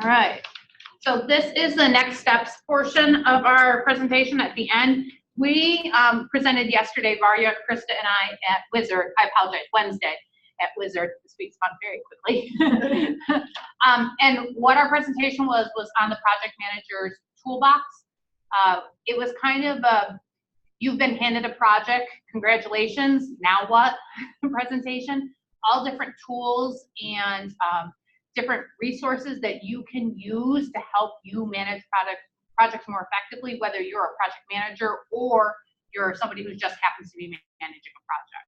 All right. So this is the next steps portion of our presentation at the end. We presented yesterday, Varya, Christa, and I at Wizard, I apologize, Wednesday at Wizard. This week's gone very quickly. And what our presentation was on the project manager's toolbox. It was kind of a, you've been handed a project, congratulations, now what presentation. All different tools and different resources that you can use to help you manage projects more effectively, whether you're a project manager or you're somebody who just happens to be managing a project.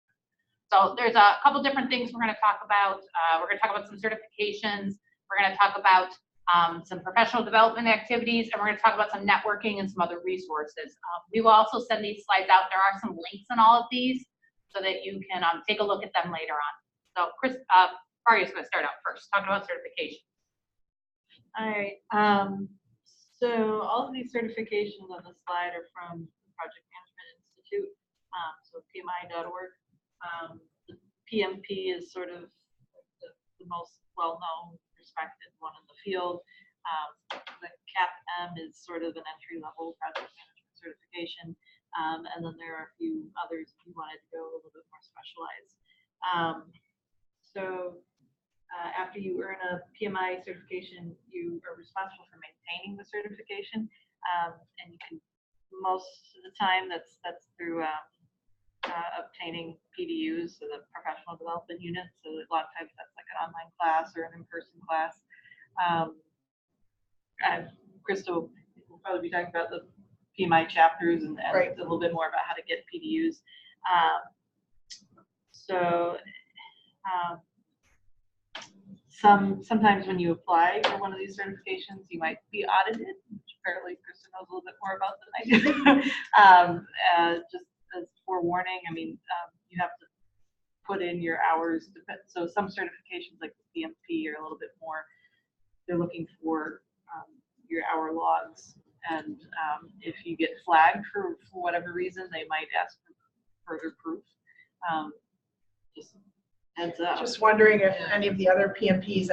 So there's a couple different things we're going to talk about. We're going to talk about some certifications. We're going to talk about some professional development activities, and we're going to talk about some networking and some other resources. We will also send these slides out. There are some links in all of these so that you can take a look at them later on. So Kris, Varya's going to start out first, talking about certification. All right. So all of these certifications on the slide are from the Project Management Institute, so PMI.org. The PMP is sort of the most well-known, respected one in the field. The CAPM is sort of an entry-level project management certification, and then there are a few others if you wanted to go a little bit more specialized. After you earn a PMI certification, you are responsible for maintaining the certification, and you can, most of the time, that's through obtaining PDUs, so the professional development unit. So a lot of times that's like an online class or an in-person class. Christa will probably be talking about the PMI chapters and right. A little bit more about how to get PDUs. Sometimes when you apply for one of these certifications, you might be audited, which apparently Christa knows a little bit more about than I do. Just as forewarning, I mean, you have to put in your hours. So some certifications like the PMP are a little bit more, they're looking for your hour logs. And if you get flagged for whatever reason, they might ask for further proof. Just heads up. Just wondering if any of the other PMPs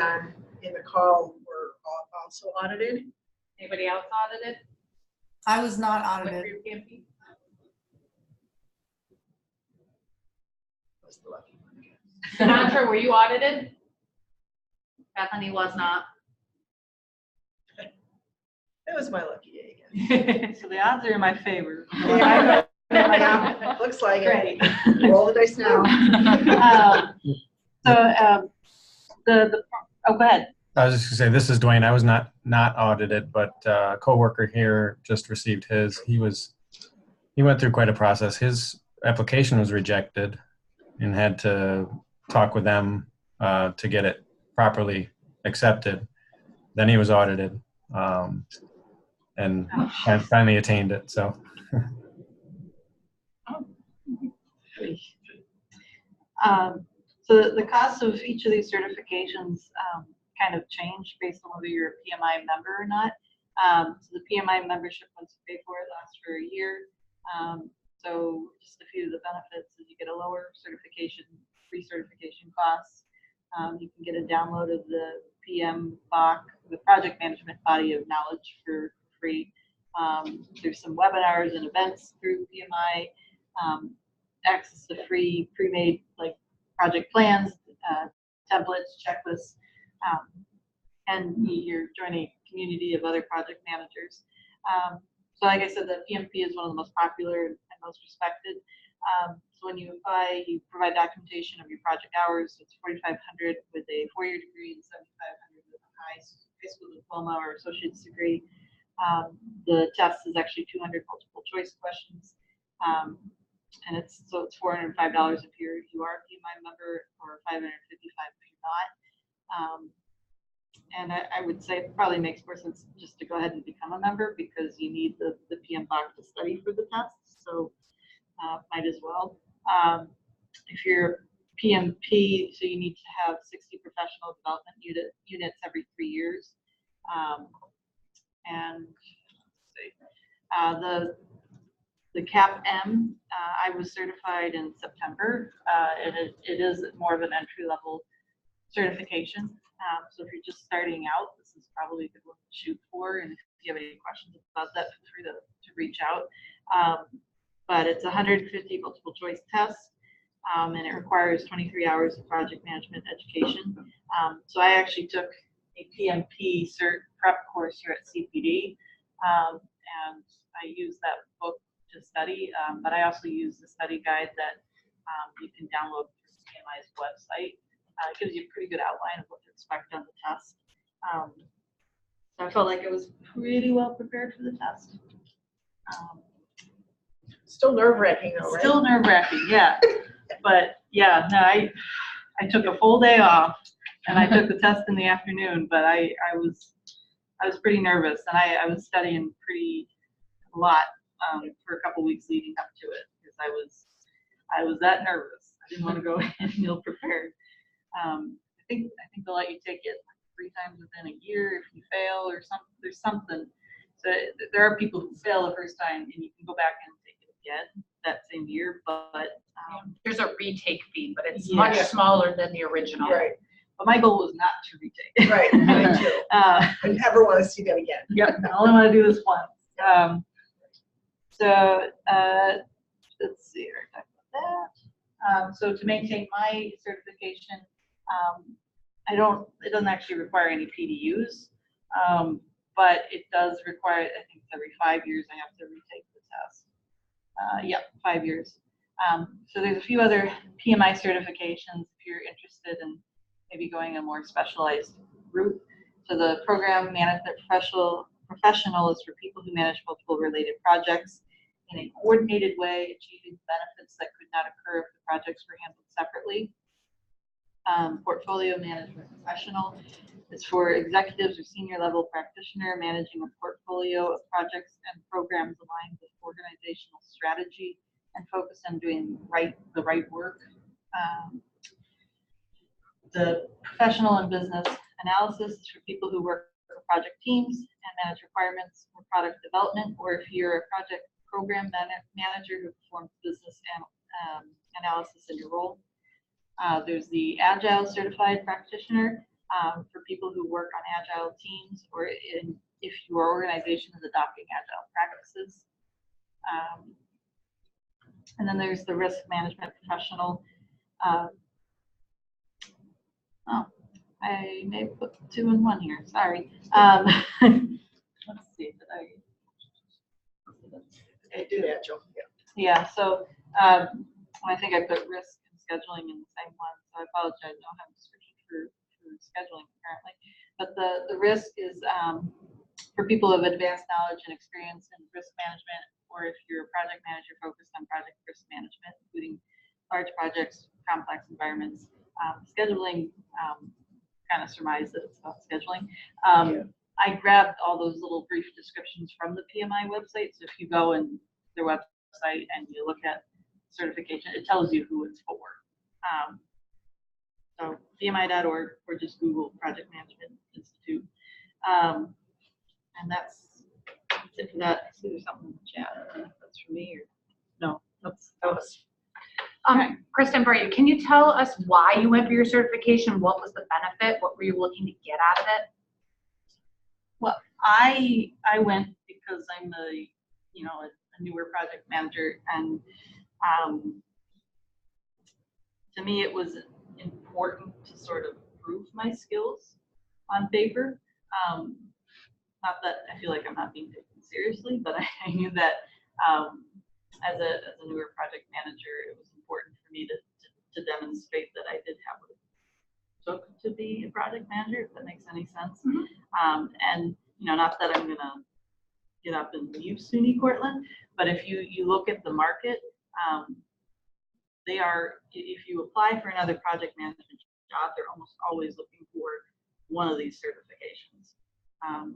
in the call were also audited. Anybody else audited? I was not audited. With your PMP? Was the lucky one. Sinatra, were you audited? Bethany was not. It was my lucky day again. So the odds are in my favor. Yeah, looks like Great. It. Roll the dice now. Oh, go ahead. I was just gonna say, this is Dwayne. I was not audited, but a coworker here just received his. He went through quite a process. His application was rejected and had to talk with them to get it properly accepted. Then he was audited and finally attained it. So. So the cost of each of these certifications kind of change based on whether you're a PMI member or not. So the PMI membership, once you pay for it, lasts for a year. So just a few of the benefits is you get a lower pre-certification costs. You can get a download of the PMBOK, the project management body of knowledge, for free. There's some webinars and events through PMI, access to free pre-made like project plans, templates, checklists, and you're joining a community of other project managers. So like I said, the PMP is one of the most popular and most respected. So when you apply, you provide documentation of your project hours. It's $4,500 with a 4-year degree and $7,500 with a high school diploma or associate's degree. The test is actually 200 multiple choice questions. And it's $405 if you are a PMI member, or $555 if you're not. And I would say it probably makes more sense just to go ahead and become a member, because you need the PMBOK to study for the test. So might as well. If you're PMP, so you need to have 60 professional development units every 3 years. And let's see, the CAPM, I was certified in September. It is more of an entry-level certification. So if you're just starting out, this is probably a good one to shoot for. And if you have any questions about that, feel free to reach out. But it's 150 multiple choice tests, and it requires 23 hours of project management education. So I actually took a PMP cert prep course here at CPD, and I used that book to study, but I also use the study guide that you can download from PMI's website. It gives you a pretty good outline of what to expect on the test. So I felt like I was pretty well prepared for the test. Still nerve-wracking though, right? Still nerve-wracking, yeah. But yeah, no, I took a full day off and I took the test in the afternoon, but I was pretty nervous, and I was studying a lot for a couple weeks leading up to it, because I was that nervous. I didn't want to go in ill prepared. I think they'll let you take it 3 times within a year if you fail or something. There's something. So there are people who fail the first time, and you can go back and take it again that same year. But There's a retake fee, but it's Yeah. much smaller than the original. Right, but my goal was not to retake. right, me too. I never want to see that again. Yep, I only want to do this once. Let's see, I talked about that. So to maintain my certification, it doesn't actually require any PDUs, but it does require, I think it's every 5 years I have to retake the test. Yep, 5 years. So there's a few other PMI certifications if you're interested in maybe going a more specialized route. So the program management professional is for people who manage multiple related projects in a coordinated way, achieving benefits that could not occur if the projects were handled separately. Portfolio management professional is for executives or senior level practitioner managing a portfolio of projects and programs aligned with organizational strategy and focus on doing the right work. The professional and business analysis is for people who work for project teams and manage requirements for product development, or if you're a project program manager who performs business analysis in your role. There's the Agile Certified Practitioner for people who work on Agile teams, or if your organization is adopting Agile practices. And then there's the Risk Management Professional. I may put 2 in 1 here, sorry. Let's see, I do that, Joe. Yeah. yeah, so I think I put risk and scheduling in the same one, so I apologize, I don't have a description for scheduling currently. But the risk is for people of advanced knowledge and experience in risk management, or if you're a project manager focused on project risk management, including large projects, complex environments. Scheduling, kind of surmise that it's about scheduling. I grabbed all those little brief descriptions from the PMI website. So if you go in their website and you look at certification, it tells you who it's for. So PMI.org, or just Google Project Management Institute. And that's it for that. I see there's something in the chat. I don't know if that's for me or no. That was. Christa and Varya, can you tell us why you went for your certification? What was the benefit? What were you looking to get out of it? Well, I went because I'm a newer project manager, and to me it was important to sort of prove my skills on paper. Not that I feel like I'm not being taken seriously, but I knew that as a newer project manager, it was important for me to demonstrate that I did have what it took to be a project manager, if that makes any sense. Mm-hmm. And not that I'm gonna get up and leave SUNY Cortland, but if you look at the market, if you apply for another project management job, they're almost always looking for one of these certifications, and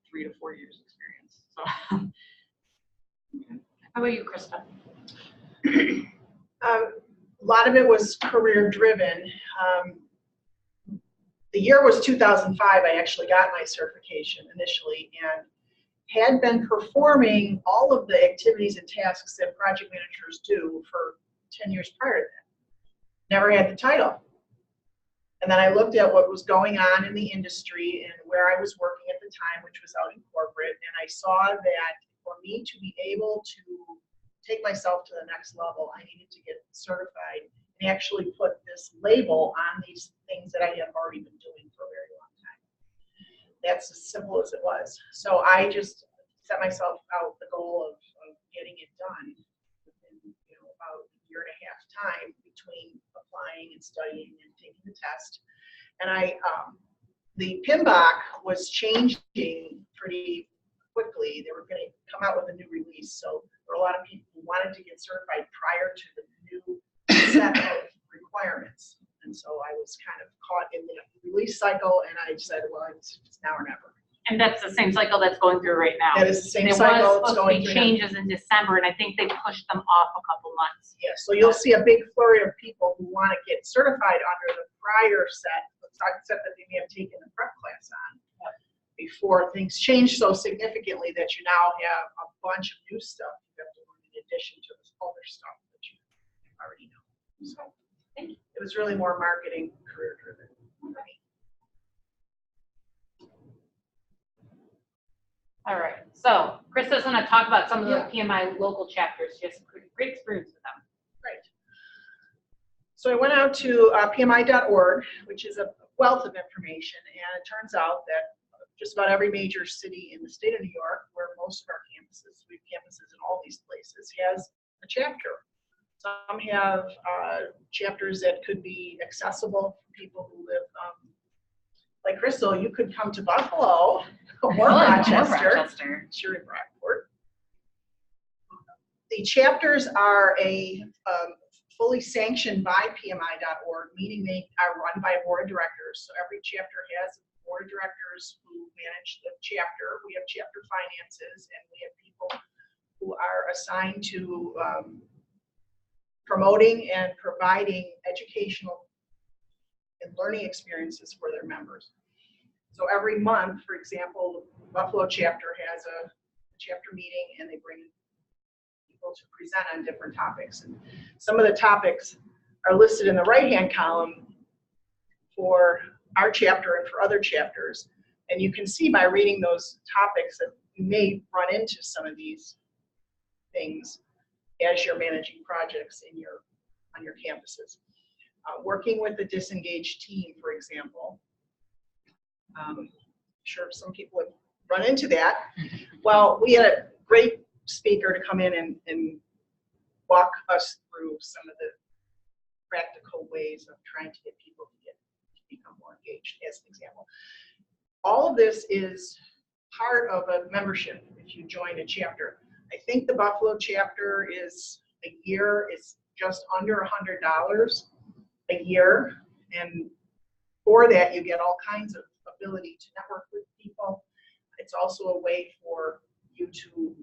3 to 4 years experience. So. How about you, Christa? A lot of it was career driven. The year was 2005. I actually got my certification initially, and had been performing all of the activities and tasks that project managers do for 10 years prior to that. Never had the title. And then I looked at what was going on in the industry and where I was working at the time, which was out in corporate. And I saw that for me to be able to take myself to the next level, I needed to get certified and actually put this label on these things that I have already been doing for a very long time. That's as simple as it was. So I just set myself out the goal of getting it done within, about a year and a half time between applying and studying and taking the test. And the PMBOK was changing pretty quickly. They were going to come out with a new release. So there were a lot of people who wanted to get certified prior to the new set of requirements. And so I was kind of caught in the release cycle, and I said, well, it's now or never. And that's the same cycle that's going through right now. That is the same There cycle. was supposed to be changes in December, and I think they pushed them off a couple months. Yeah, so you'll see a big flurry of people who want to get certified under the prior set that they may have taken the prep class on before things change so significantly that you now have a bunch of new stuff you have to learn in addition to this other stuff that you already know. So it was really more marketing, career driven for me. All right, so Christa's going to talk about some of the PMI local chapters. She has some great experience with them. Right. So I went out to PMI.org, which is a wealth of information, and it turns out that just about every major city in the state of New York, where most of our campuses, we have campuses in all these places, has a chapter. Some have chapters that could be accessible for people who live, like Crystal, you could come to Buffalo or Rochester. Sure, in Brockport. The chapters are fully sanctioned by PMI.org, meaning they are run by a board of directors. So every chapter has a board of directors who manage the chapter. We have chapter finances, and we have people who are assigned to promoting and providing educational and learning experiences for their members. So every month, for example, the Buffalo chapter has a chapter meeting, and they bring people to present on different topics. And some of the topics are listed in the right-hand column for our chapter and for other chapters. And you can see by reading those topics that you may run into some of these things as you're managing projects on your campuses. Working with the disengaged team, for example. I'm sure some people have run into that. Well, we had a great speaker to come in and walk us through some of the practical ways of trying to get people to become more engaged, as an example. All of this is part of a membership if you join a chapter. I think the Buffalo chapter is a year, it's just under $100 a year, and for that you get all kinds of ability to network with people. It's also a way for you to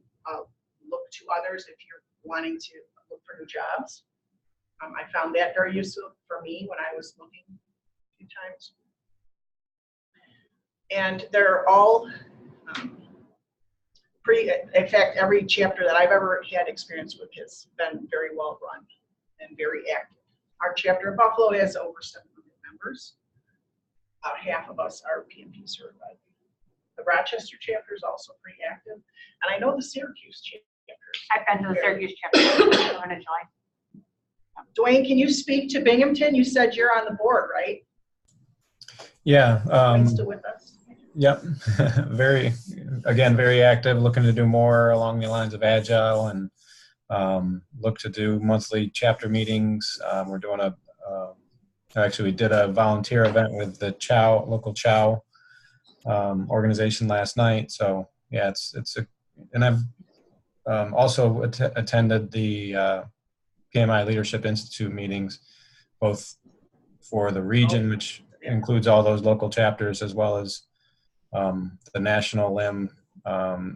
look to others if you're wanting to look for new jobs. I found that very useful for me when I was looking a few times. And they're all in fact, every chapter that I've ever had experience with has been very well run and very active. Our chapter in Buffalo has over 700 members. About half of us are PMP certified. The Rochester chapter is also pretty active. And I know the Syracuse chapter. I've been to the Syracuse chapter. I'm going to join. Dwayne, can you speak to Binghamton? You said you're on the board, right? Yeah. Dwayne's still with us? Yep. Very active, looking to do more along the lines of Agile and look to do monthly chapter meetings. We're doing we did a volunteer event with the local Chow organization last night. So yeah, and I've also attended the PMI Leadership Institute meetings, both for the region, which includes all those local chapters, as well as the national limb.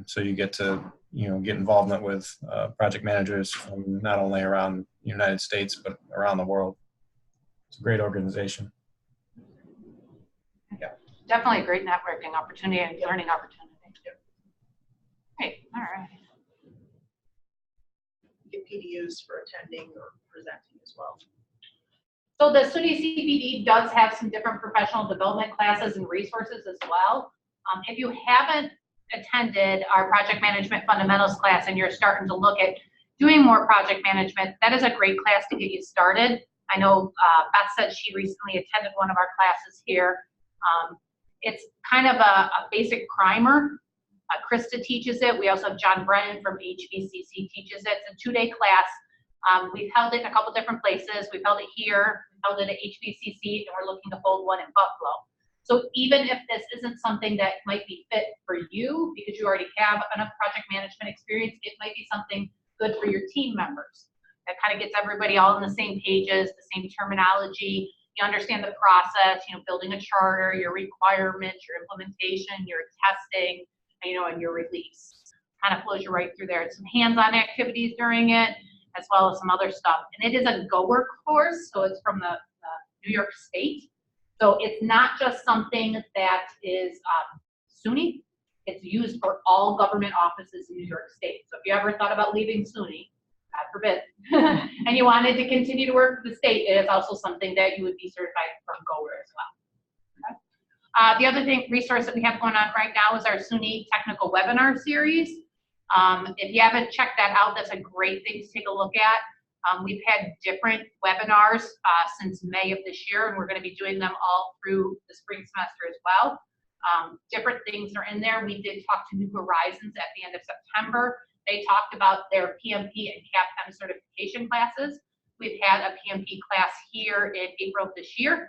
So you get to get involvement with project managers from not only around the United States but around the world. It's a great organization. Yeah, definitely a great networking opportunity and learning opportunity. Great, all right. Get PDUs for attending or presenting as well. So the SUNY CPD does have some different professional development classes and resources as well. If you haven't attended our project management fundamentals class and you're starting to look at doing more project management, that is a great class to get you started. I know Beth said she recently attended one of our classes here. It's kind of a basic primer. Christa teaches it. We also have John Brennan from HBCC teaches it. It's a 2-day class. We've held it in a couple different places. We've held it here, held it at HBCC, and we're looking to hold one in Buffalo. So even if this isn't something that might be fit for you because you already have enough project management experience, it might be something good for your team members. That kind of gets everybody all on the same pages, the same terminology. You understand the process, building a charter, your requirements, your implementation, your testing, and your release. Kind of flows you right through there. It's some hands-on activities during it, as well as some other stuff. And it is a GoWork course, so it's from the New York State. So it's not just something that is SUNY, it's used for all government offices in New York State. So if you ever thought about leaving SUNY, God forbid, and you wanted to continue to work for the state, it is also something that you would be certified from GoWork as well. Okay. The other resource that we have going on right now is our SUNY technical webinar series. If you haven't checked that out, that's a great thing to take a look at. We've had different webinars since May of this year, and we're going to be doing them all through the spring semester as well. Different things are in there. We did talk to New Horizons at the end of September. They talked about their PMP and CAPM certification classes. We've had a PMP class here in April of this year.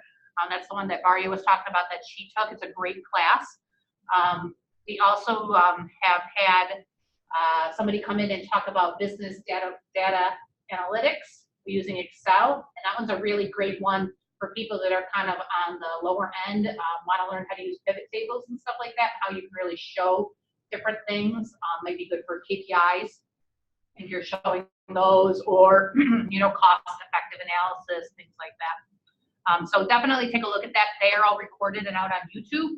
That's the one that Varya was talking about that she took. It's a great class. We also have had somebody come in and talk about business data analytics using Excel, and that one's a really great one for people that are kind of on the lower end, want to learn how to use pivot tables and stuff like that, how you can really show different things. Might be good for KPIs if you're showing those, or cost-effective analysis, things like that. So definitely take a look at that. They are all recorded and out on YouTube.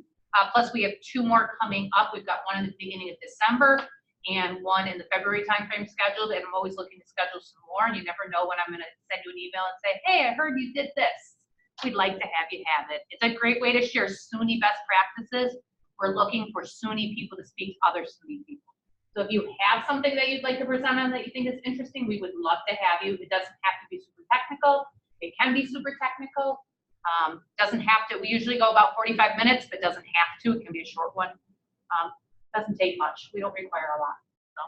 Plus we have 2 more coming up. We've got one in the beginning of December and one in the February timeframe scheduled, and I'm always looking to schedule some more, and you never know when I'm going to send you an email and say, hey, I heard you did this. We'd like to have you have it. It's a great way to share SUNY best practices. We're looking for SUNY people to speak to other SUNY people. So if you have something that you'd like to present on that you think is interesting, we would love to have you. It doesn't have to be super technical. It can be super technical. Doesn't have to. We usually go about 45 minutes, but doesn't have to. It can be a short one. Doesn't take much. We don't require a lot. So,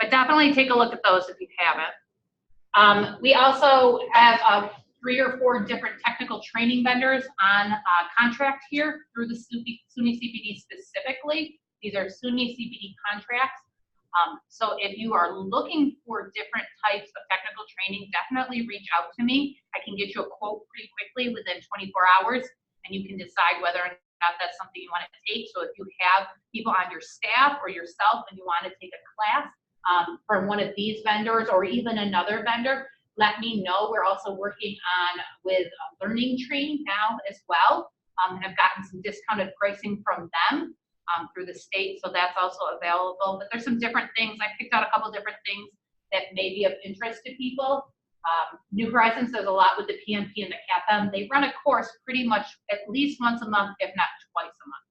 but definitely take a look at those if you haven't. We also have 3 or 4 different technical training vendors on contract here through the SUNY CPD specifically. These are SUNY CPD contracts. So if you are looking for different types of technical training, definitely reach out to me. I can get you a quote pretty quickly within 24 hours, and you can decide whether or not that's something you want to take. So if you have people on your staff or yourself and you want to take a class from one of these vendors or even another vendor, let me know. We're also working on with Learning Train now as well, and I've gotten some discounted pricing from them through the state, so that's also available. But there's some different things. I picked out a couple different things that may be of interest to people. New Horizons does a lot with the PMP and the CAPM. They run a course pretty much at least once a month, if not twice a month.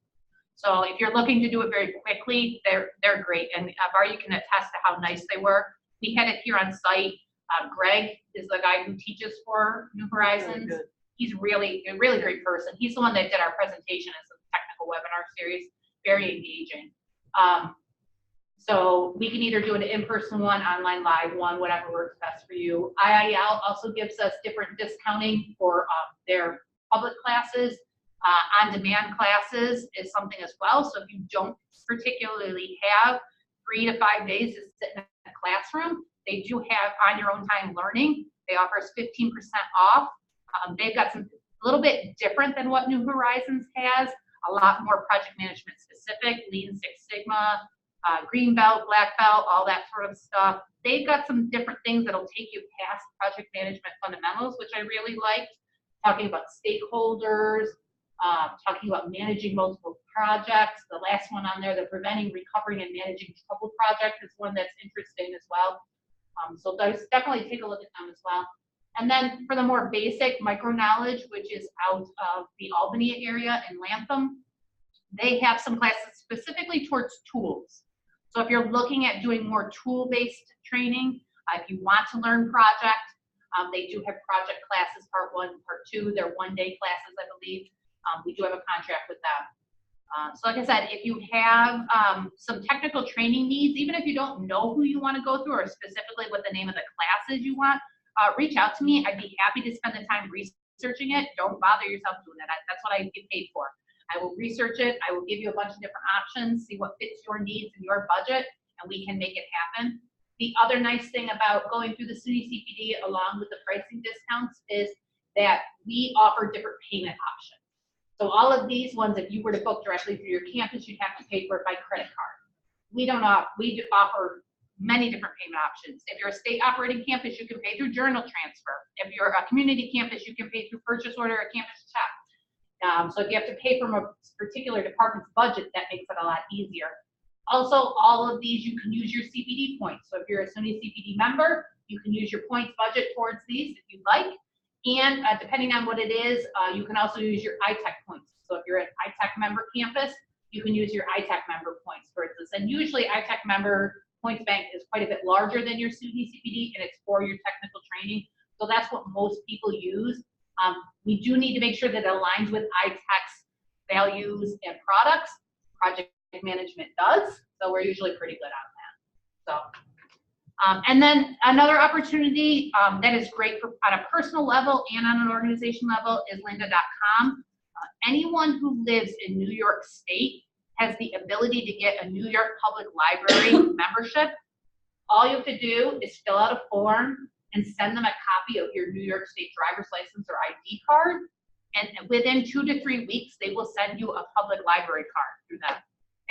So if you're looking to do it very quickly, they're great. And Varya, you can attest to how nice they were. We had it here on site. Greg is the guy who teaches for New Horizons. Really, he's really a really great person. He's the one that did our presentation as a technical webinar series. Very engaging. So we can either do an in-person one, online live one, whatever works best for you. IIL also gives us different discounting for their public classes. On-demand classes is something as well. So if you don't particularly have 3 to 5 days to sit in a classroom, they do have on your own time learning. They offer us 15% off. They've got some a little bit different than what New Horizons has. A lot more project management specific, Lean Six Sigma, green belt, black belt, all that sort of stuff. They've got some different things that'll take you past project management fundamentals, which I really liked. Talking about stakeholders, talking about managing multiple projects. The last one on there, the preventing, recovering, and managing trouble project is one that's interesting as well. So definitely take a look at them as well. And then for the more basic micro knowledge, which is out of the Albany area in Latham, they have some classes specifically towards tools. So if you're looking at doing more tool-based training, if you want to learn project, they do have project classes, part 1, part 2. They're one-day classes, I believe. We do have a contract with them. So like I said, if you have some technical training needs, even if you don't know who you want to go through or specifically what the name of the classes you want, reach out to me. I'd be happy to spend the time researching it. Don't bother yourself doing that. That's what I get paid for. I will research it. I will give you a bunch of different options, see what fits your needs and your budget, and we can make it happen. The other nice thing about going through the SUNY CPD along with the pricing discounts is that we offer different payment options. So all of these ones, if you were to book directly through your campus, you'd have to pay for it by credit card. We offer many different payment options. If you're a state operating campus, you can pay through journal transfer. If you're a community campus, you can pay through purchase order or campus check. So if you have to pay from a particular department's budget, that makes it a lot easier. Also, all of these, you can use your CPD points. So if you're a SUNY CPD member, you can use your points budget towards these if you'd like. And depending on what it is, you can also use your ITech points. So if you're an ITech member campus, you can use your ITech member points for this. And usually ITech member points bank is quite a bit larger than your SUNY CPD, and it's for your technical training. So that's what most people use. We do need to make sure that it aligns with ITech's values and products. Project management does, so we're usually pretty good on that. So, and then another opportunity that is great for, on a personal level and on an organization level is lynda.com. Anyone who lives in New York State has the ability to get a New York Public Library membership. All you have to do is fill out a form and send them a copy of your New York State driver's license or ID card. And within 2 to 3 weeks, they will send you a public library card through them.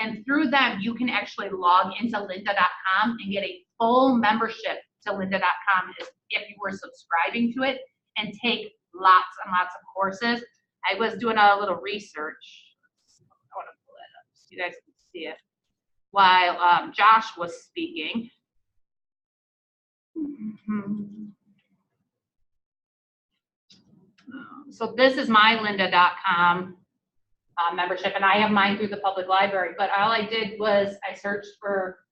And through them, you can actually log into lynda.com and get a full membership to lynda.com if you were subscribing to it, and take lots and lots of courses. I was doing a little research. I want to pull that up so you guys can see it while Josh was speaking. So this is my lynda.com membership, and I have mine through the public library, but all I did was I searched for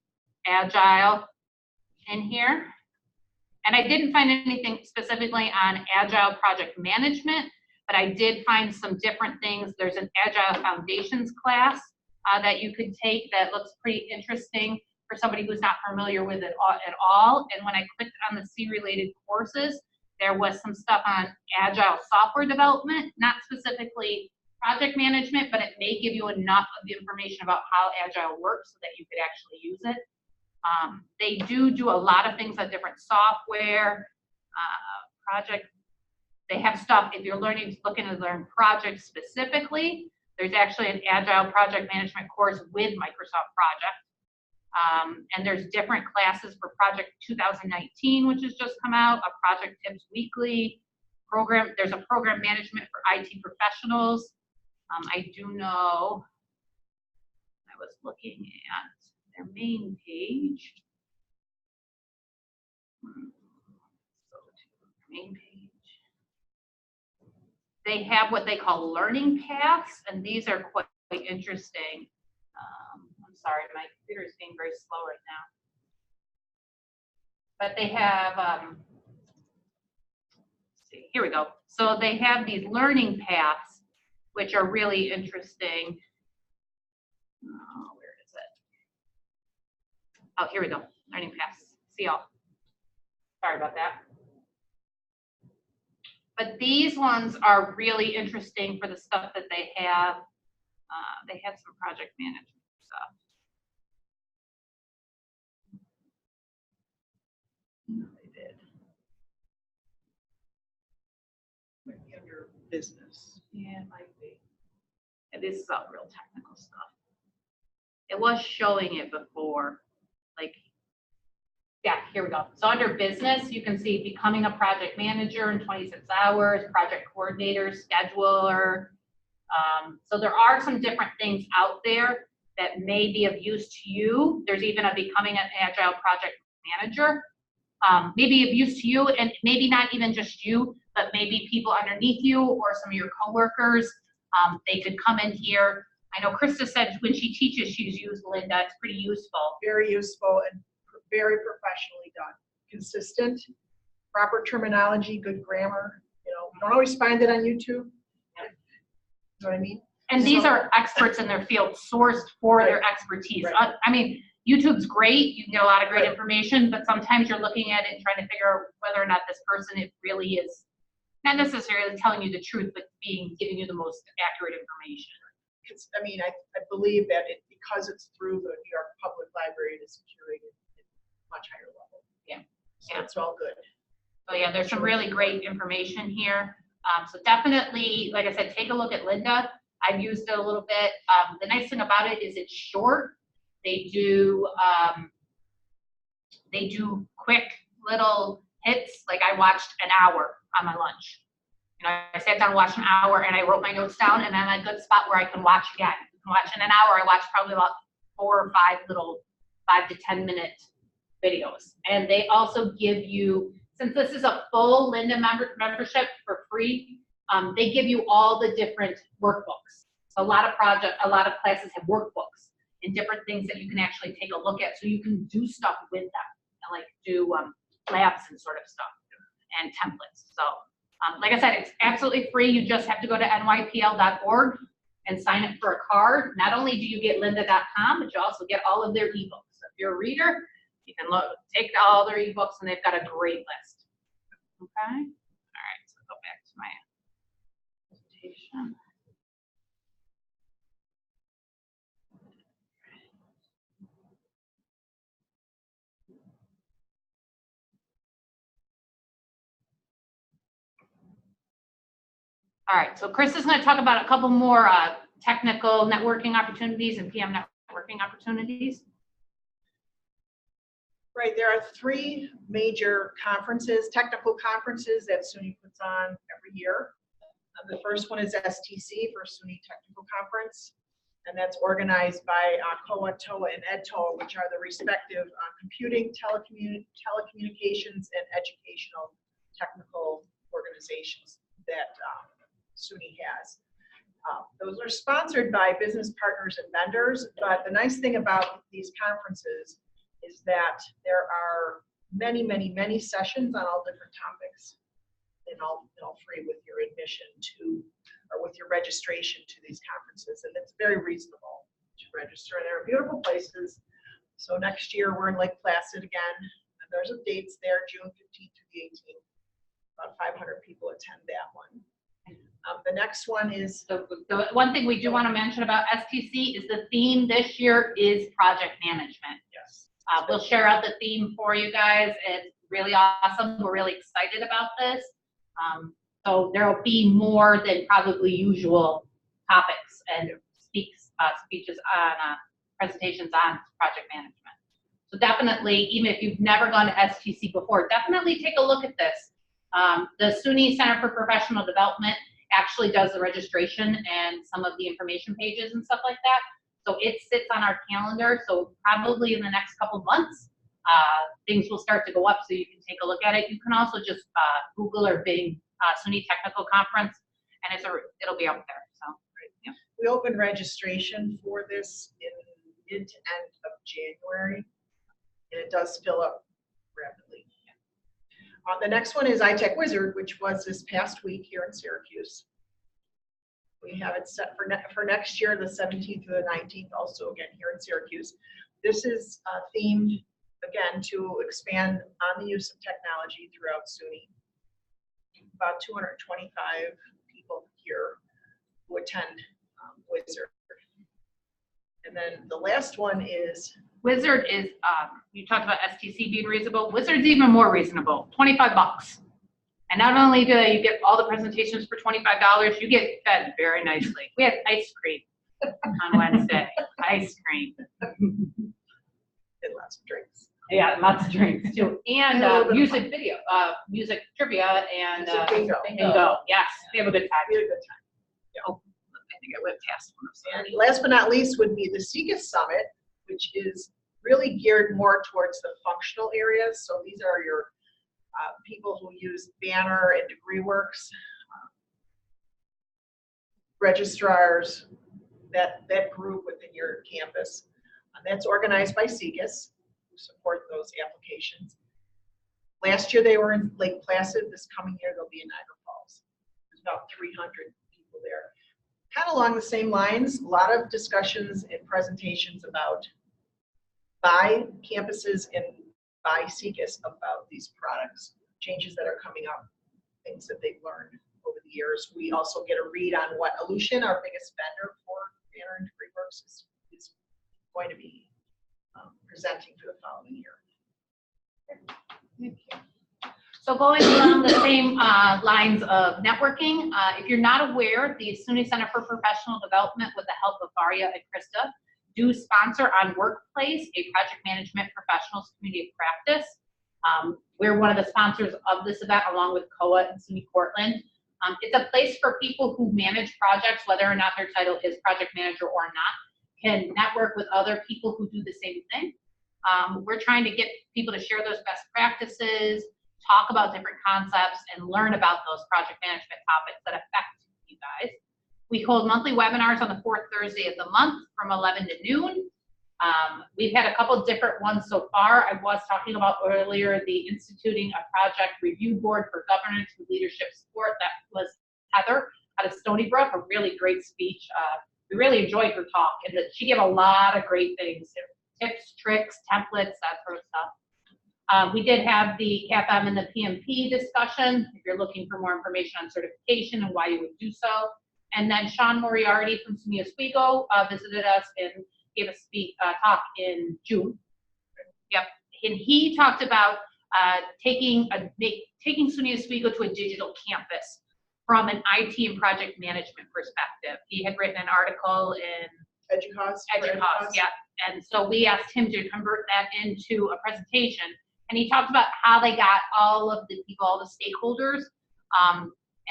Agile in here, and I didn't find anything specifically on Agile project management, but I did find some different things. There's an Agile Foundations class that you could take that looks pretty interesting for somebody who's not familiar with it at all. And when I clicked on the C-related courses, there was some stuff on Agile software development, not specifically project management, but it may give you enough of the information about how Agile works so that you could actually use it. They do a lot of things on different software, project. They have stuff, if you're looking to learn projects specifically, there's actually an Agile project management course with Microsoft Project. And there's different classes for Project 2019, which has just come out, a Project Tips Weekly program. There's a program management for IT professionals. I do know, I was looking at their main page. So to main page. They have what they call learning paths, and these are quite interesting. I'm sorry, my computer is being very slow right now. But they have, let's see, here we go. So they have these learning paths, which are really interesting. Oh, where is it? Oh, here we go, learning paths. See y'all. Sorry about that. But these ones are really interesting for the stuff that they have. They have some project management stuff. No, they did. Might be under business. Yeah, it might be. Yeah, this is all real technical stuff. It was showing it before. Like, yeah, here we go. So under business, you can see becoming a project manager in 26 hours, project coordinator, scheduler. So there are some different things out there that may be of use to you. There's even a becoming an Agile project manager. maybe of use to you, and maybe not even just you, but maybe people underneath you or some of your coworkers. They could come in here. I know Christa said when she teaches, she's used Linda. It's pretty useful. Very useful and very professionally done. Consistent, proper terminology, good grammar. You know, you don't always find it on YouTube. You know what I mean? And these are experts in their field, sourced for their expertise. Right. I mean, YouTube's great. You can get a lot of great information, but sometimes you're looking at it and trying to figure out whether or not this person, it really is not necessarily telling you the truth, but giving you the most accurate information. I mean, I believe that because it's through the New York Public Library, it is curated at a much higher level. Yeah. So it's all good. So yeah, there's some really great information here. So definitely, like I said, take a look at Linda. I've used it a little bit. The nice thing about it is it's short. They do quick little hits. Like I watched an hour on my lunch. You know, I sat down and watched an hour and I wrote my notes down, and I'm at a good spot where I can watch again. Watch in an hour, I watched probably about 4 or 5 little 5 to 10 minute videos. And they also give you, since this is a full Linda membership for free, they give you all the different workbooks. So a lot of classes have workbooks and different things that you can actually take a look at, so you can do stuff with them, and like do labs and sort of stuff and templates. So like I said, it's absolutely free. You just have to go to nypl.org and sign up for a card. Not only do you get lynda.com, but you also get all of their ebooks. So if you're a reader, you can take all their ebooks, and they've got a great list. Okay? All right, so go back to my presentation. All right, so Kris is going to talk about a couple more technical networking opportunities and PM networking opportunities. Right, there are 3 major conferences, technical conferences that SUNY puts on every year. The first one is STC, for SUNY Technical Conference, and that's organized by COA, TOA, and EdTOA, which are the respective computing, telecommunications, and educational technical organizations that SUNY has. Those are sponsored by business partners and vendors, but the nice thing about these conferences is that there are many, many, many sessions on all different topics, and all free with your admission to, or with your registration to these conferences, and it's very reasonable to register. And there are beautiful places. So next year we're in Lake Placid again, and there's some dates there, June 15th to the 18th. About 500 people attend that one. The next one is the one thing we do want to mention about STC is the theme this year is project management. yes. We'll share out the theme for you guys. It's really awesome. We're really excited about this. So there will be more than probably usual topics and speeches on presentations on project management. So definitely, even if you've never gone to STC before, definitely take a look at this. The SUNY Center for Professional Development actually does the registration and some of the information pages and stuff like that. So it sits on our calendar. So probably in the next couple months, things will start to go up, so you can take a look at it. You can also just Google or Bing SUNY Technical Conference, and it'll be up there. So yeah. We opened registration for this in mid to end of January, and it does fill up rapidly. The next one is iTech Wizard, which was this past week here in Syracuse. We have it set for next year, the 17th to the 19th, also again here in Syracuse. This is themed again to expand on the use of technology throughout SUNY. About 225 people here who attend Wizard. And then the last one is Wizard is, you talked about STC being reasonable. Wizard's even more reasonable, $25. And not only do you get all the presentations for $25, you get fed very nicely. We had ice cream on Wednesday, ice cream. and lots of drinks. Yeah, lots of drinks too. And music video, music trivia and bingo. Yes, we have a good time. We had a good time. Oh, I think I went past one. And last but not least would be the SEGA Summit, which is really geared more towards the functional areas. So these are your people who use Banner and DegreeWorks, registrars, that group within your campus. That's organized by CGIS, who support those applications. Last year they were in Lake Placid. This coming year they'll be in Niagara Falls. There's about 300 people there. Kind of along the same lines, a lot of discussions and presentations about by campuses and by CGIS about these products, changes that are coming up, things that they've learned over the years. We also get a read on what Aleutian, our biggest vendor for Banner and DegreeWorks, is going to be presenting for the following year. So going along the same lines of networking, if you're not aware, the SUNY Center for Professional Development, with the help of Varya and Christa, do sponsor on Workplace a project management professionals community of practice. We're one of the sponsors of this event, along with COA and SUNY Portland. It's a place for people who manage projects, whether or not their title is project manager or not, can network with other people who do the same thing. We're trying to get people to share those best practices, talk about different concepts, and learn about those project management topics that affect you guys. We hold monthly webinars on the fourth Thursday of the month from 11 to noon. We've had a couple different ones so far. I was talking about earlier the instituting a project review board for governance and leadership support. That was Heather out of Stony Brook, a really great speech. We really enjoyed her talk, and that she gave a lot of great things, tips, tricks, templates, that sort of stuff. We did have the CAPM and the PMP discussion, if you're looking for more information on certification and why you would do so. And then Sean Moriarty from SUNY Oswego visited us and gave a talk in June. Yep, and he talked about taking SUNY Oswego to a digital campus from an IT and project management perspective. He had written an article in EDUCAUSE, yeah. And so we asked him to convert that into a presentation. And he talked about how they got all of the people, all the stakeholders,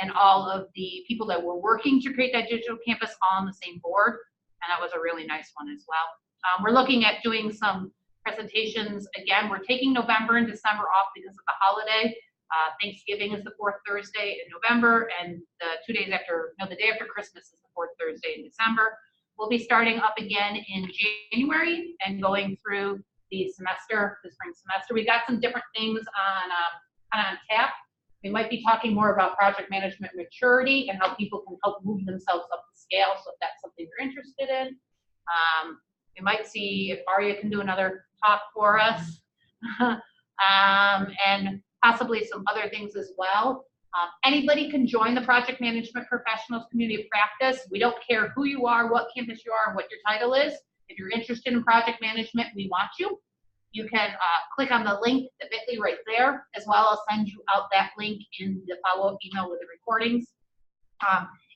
and all of the people that were working to create that digital campus all on the same board. And that was a really nice one as well. We're looking at doing some presentations. Again, we're taking November and December off because of the holiday. Thanksgiving is the fourth Thursday in November, and the day after Christmas is the fourth Thursday in December. We'll be starting up again in January and going through the spring semester. We got some different things on tap. We might be talking more about project management maturity and how people can help move themselves up the scale. So if that's something you're interested in, we might see if Varya can do another talk for us, and possibly some other things as well. Anybody can join the Project Management Professionals Community of Practice. We don't care who you are, what campus you are, and what your title is. If you're interested in project management, we want you. You can click on the link, the bit.ly right there, as well. I'll send you out that link in the follow-up email with the recordings.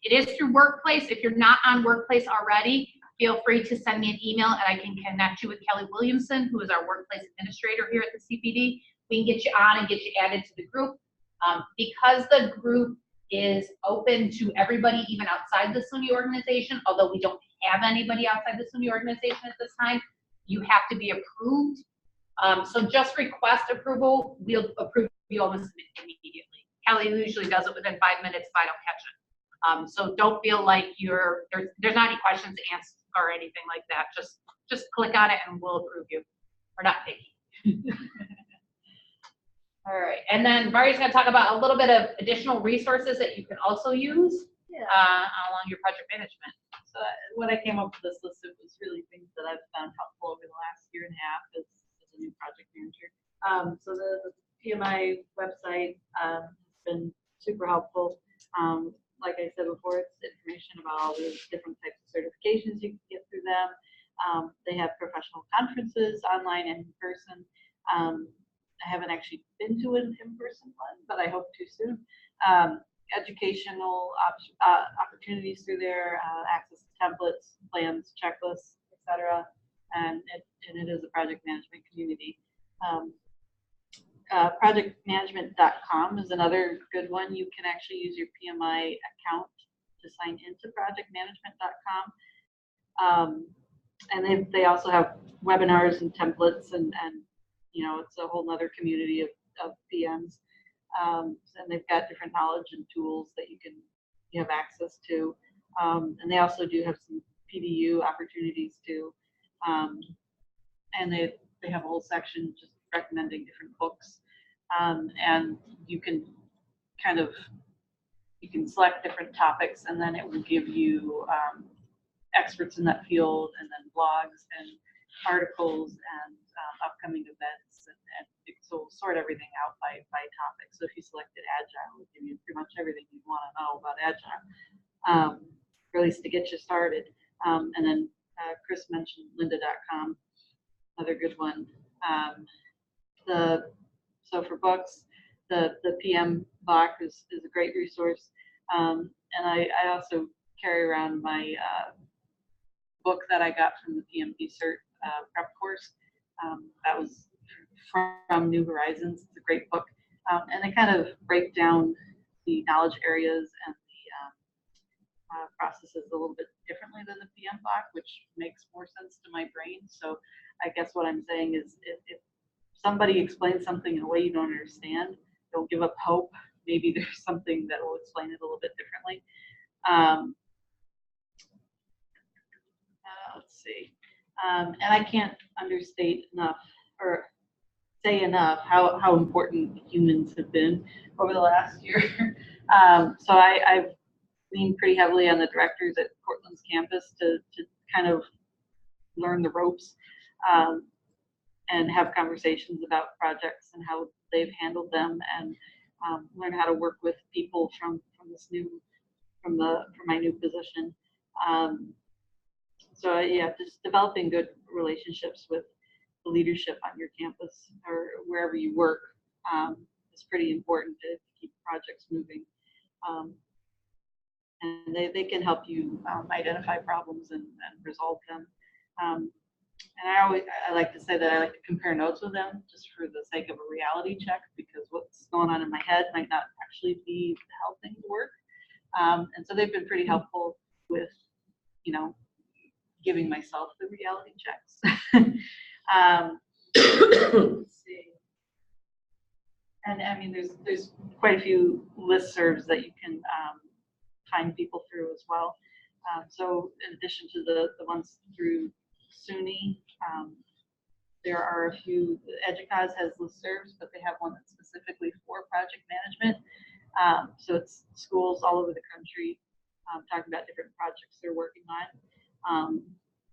It is through Workplace. If you're not on Workplace already, feel free to send me an email and I can connect you with Kelly Williamson, who is our Workplace Administrator here at the CPD. We can get you on and get you added to the group. Because the group is open to everybody, even outside the SUNY organization, although we don't have anybody outside the SUNY organization at this time, you have to be approved. So just request approval. We'll approve you almost immediately. Kelly usually does it within 5 minutes if I don't catch it. So don't feel like there's not any questions to answer or anything like that. Just click on it and we'll approve you. We're not picky. All right, and then Varya's going to talk about a little bit of additional resources that you can also use along your project management. So when I came up with this list, it was really things that I've found helpful over the last year and a half as a new project manager. So the PMI website has been super helpful. Like I said before, it's information about all the different types of certifications you can get through them. They have professional conferences online and in person. I haven't actually been to an in-person one, but I hope to soon. Educational opportunities through there, access to templates, plans, checklists, etc. And it is a project management community. Projectmanagement.com is another good one. You can actually use your PMI account to sign into projectmanagement.com. And they also have webinars and templates, and you know, it's a whole nother community of PMs. And they've got different knowledge and tools that you have access to. And they also do have some PDU opportunities too. And they have a whole section just recommending different books. And you can select different topics, and then it will give you experts in that field, and then blogs and articles and upcoming events, and so we'll sort everything out by topic. So if you selected Agile, it'll give you pretty much everything you want to know about Agile, or at least to get you started. And then Kris mentioned lynda.com, another good one. So for books, the PM box is a great resource. And I also carry around my book that I got from the PMP Cert prep course. That was from New Horizons. It's a great book. And they kind of break down the knowledge areas and the processes a little bit differently than the PM box, which makes more sense to my brain. So I guess what I'm saying is if somebody explains something in a way you don't understand, don't give up hope. Maybe there's something that will explain it a little bit differently. Let's see. And I can't understate enough or say enough how important humans have been over the last year. So I've leaned pretty heavily on the directors at Portland's campus to kind of learn the ropes and have conversations about projects and how they've handled them, and learn how to work with people from my new position. So yeah, just developing good relationships with the leadership on your campus or wherever you work is pretty important to keep projects moving. And they can help you identify problems and resolve them. And I like to say that I like to compare notes with them just for the sake of a reality check, because what's going on in my head might not actually be how things work. And so they've been pretty helpful with, giving myself the reality checks. Let's see. And I mean, there's quite a few listservs that you can find people through as well. So in addition to the ones through SUNY, there are a few. EDUCAUSE has listservs, but they have one that's specifically for project management. So it's schools all over the country talking about different projects they're working on,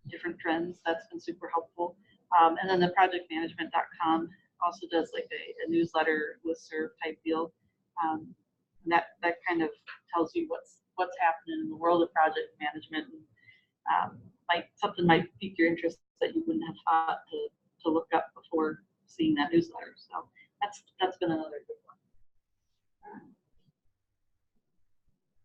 different trends. That's been super helpful. And then the projectmanagement.com also does like a newsletter listserv type deal. That kind of tells you what's happening in the world of project management. And, something might pique your interest that you wouldn't have thought to look up before seeing that newsletter. So that's been another good one.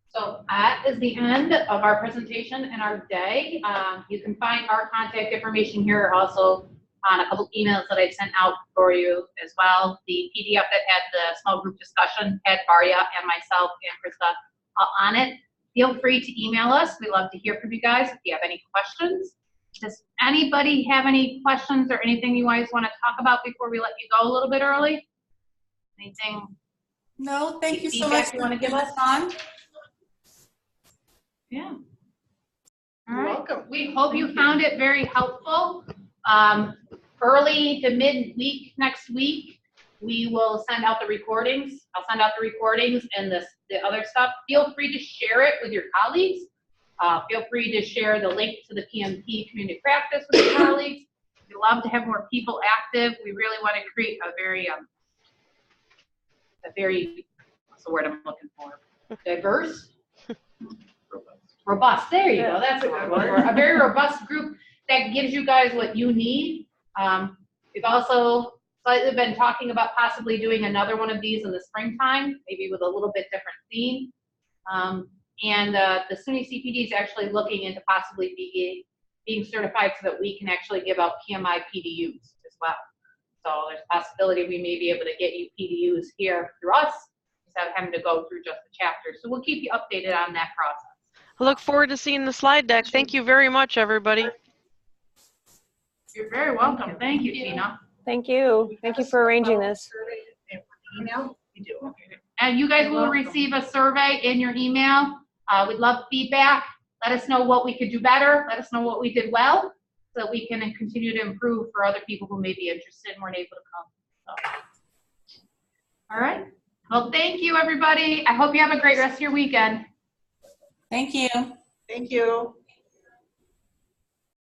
So that is the end of our presentation and our day. You can find our contact information here, also on a couple emails that I've sent out for you as well. The PDF that had the small group discussion had Varya and myself and Christa on it. Feel free to email us. We love to hear from you guys if you have any questions. Does anybody have any questions or anything you guys want to talk about before we let you go a little bit early? Anything? No, thank you so feedback much you for want to give us? on. Yeah. All You're right. welcome. We hope you found it very helpful. Early to mid-week next week, we will send out the recordings. I'll send out the recordings and the other stuff. Feel free to share it with your colleagues. Feel free to share the link to the PMP community practice with your colleagues. We love to have more people active. We really want to create a very, what's the word I'm looking for? Diverse? Robust. There you go. That's a good word. A very robust group that gives you guys what you need. We've also slightly been talking about possibly doing another one of these in the springtime, maybe with a little bit different theme. And the SUNY CPD is actually looking into possibly being certified so that we can actually give out PMI PDUs as well. So there's a possibility we may be able to get you PDUs here through us instead of having to go through just the chapter. So we'll keep you updated on that process. I look forward to seeing the slide deck. Thank you very much, everybody. You're very welcome. Thank you, Tina. Thank you. Thank you for arranging this. Survey and email, we do. Okay. And you guys You're will welcome. receive a survey in your email. We'd love feedback. Let us know what we could do better. Let us know what we did well, so that we can continue to improve for other people who may be interested and weren't able to come. So. All right. Well, thank you, everybody. I hope you have a great rest of your weekend. Thank you. Thank you.